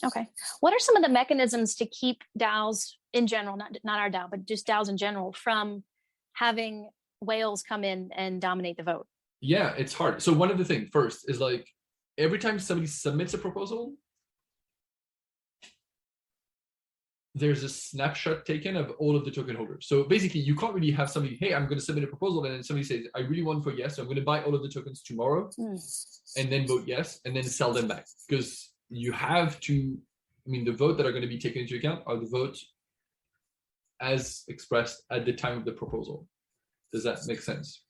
Okay. What are some of the mechanisms to keep DAOs in general, not our DAO, but just DAOs in general, from having whales come in and dominate the vote? Yeah, it's hard. So one of the things first is like every time somebody submits a proposal, there's a snapshot taken of all of the token holders. So basically, you can't really have somebody, hey, I'm going to submit a proposal, and then somebody says, I really want for yes, so I'm going to buy all of the tokens tomorrow, and then vote yes, and then sell them back. Because you have to, the vote that are going to be taken into account are the votes as expressed at the time of the proposal. Does that make sense?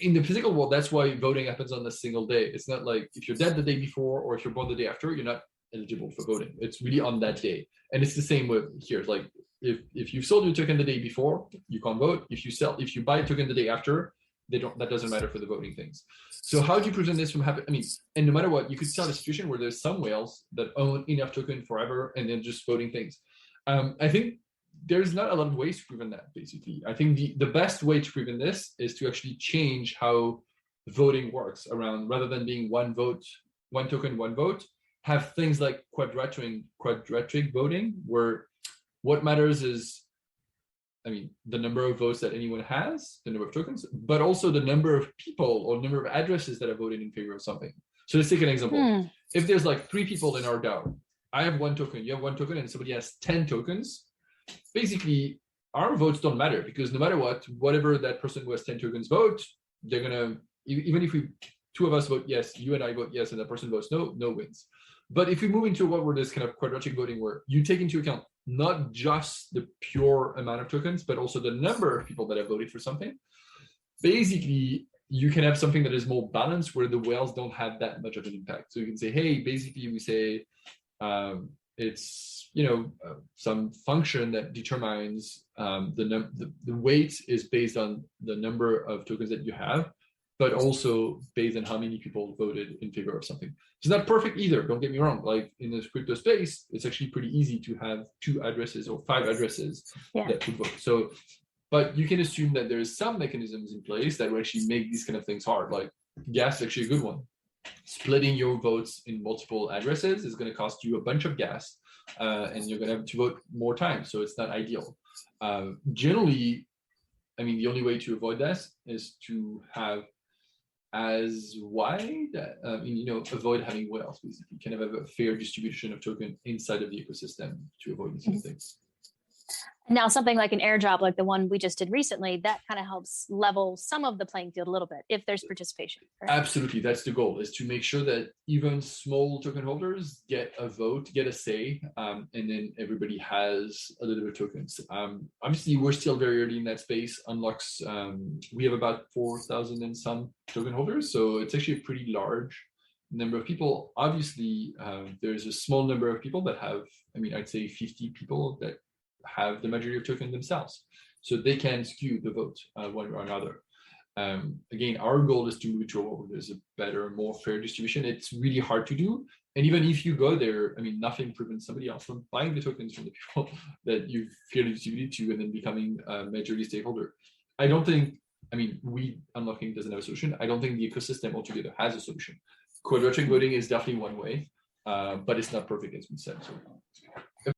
In the physical world, that's why voting happens on a single day. It's not like if you're dead the day before or if you're born the day after, you're not eligible for voting. It's really on that day. And it's the same with here. Like if you've sold your token the day before, you can't vote. If you buy a token the day after, that doesn't matter for the voting things. So how do you prevent this from happening? And no matter what, you could start a situation where there's some whales that own enough token forever and then just voting things. I think there's not a lot of ways to prevent that, basically. I think the best way to prevent this is to actually change how voting works around, rather than being one vote, one token, one vote, have things like quadratic voting, where what matters is, the number of votes that anyone has, the number of tokens, but also the number of people or number of addresses that are voted in favor of something. So let's take an example. If there's like 3 people in our DAO, I have 1 token, you have 1 token, and somebody has 10 tokens, basically our votes don't matter, because no matter what, whatever that person who has 10 tokens vote, they're gonna, even if 2 of us vote yes, you and I vote yes, and that person votes no wins. But if we move into a world where there's kind of quadratic voting, where you take into account not just the pure amount of tokens, but also the number of people that have voted for something, basically you can have something that is more balanced, where the whales don't have that much of an impact. So you can say, hey, basically we say it's some function that determines the weight is based on the number of tokens that you have, but also based on how many people voted in favor of something. It's not perfect either, don't get me wrong. Like in the crypto space, it's actually pretty easy to have 2 addresses or 5 addresses that would vote. So, but you can assume that there's some mechanisms in place that will actually make these kind of things hard. Like gas is actually a good one. Splitting your votes in multiple addresses is going to cost you a bunch of gas, and you're going to have to vote more times. So it's not ideal. Generally, the only way to avoid this is to have as wide, avoid having whales, basically. Kind of have a fair distribution of token inside of the ecosystem to avoid these kind of things. Now, something like an airdrop, like the one we just did recently, that kind of helps level some of the playing field a little bit if there's participation. Right? Absolutely. That's the goal, is to make sure that even small token holders get a vote, get a say, and then everybody has a little bit of tokens. Obviously, we're still very early in that space. Unlocks, we have about 4,000 and some token holders. So it's actually a pretty large number of people. Obviously, there's a small number of people that have, I'd say 50 people that have the majority of tokens themselves, so they can skew the vote one or another. Again, our goal is to move to a world where there's a better, more fair distribution. It's really hard to do, and even if you go there, nothing prevents somebody else from buying the tokens from the people that you've fairly distributed to, and then becoming a majority stakeholder. I don't think, we unlocking doesn't have a solution. I don't think the ecosystem altogether has a solution. Quadratic voting is definitely one way, but it's not perfect, as we said. So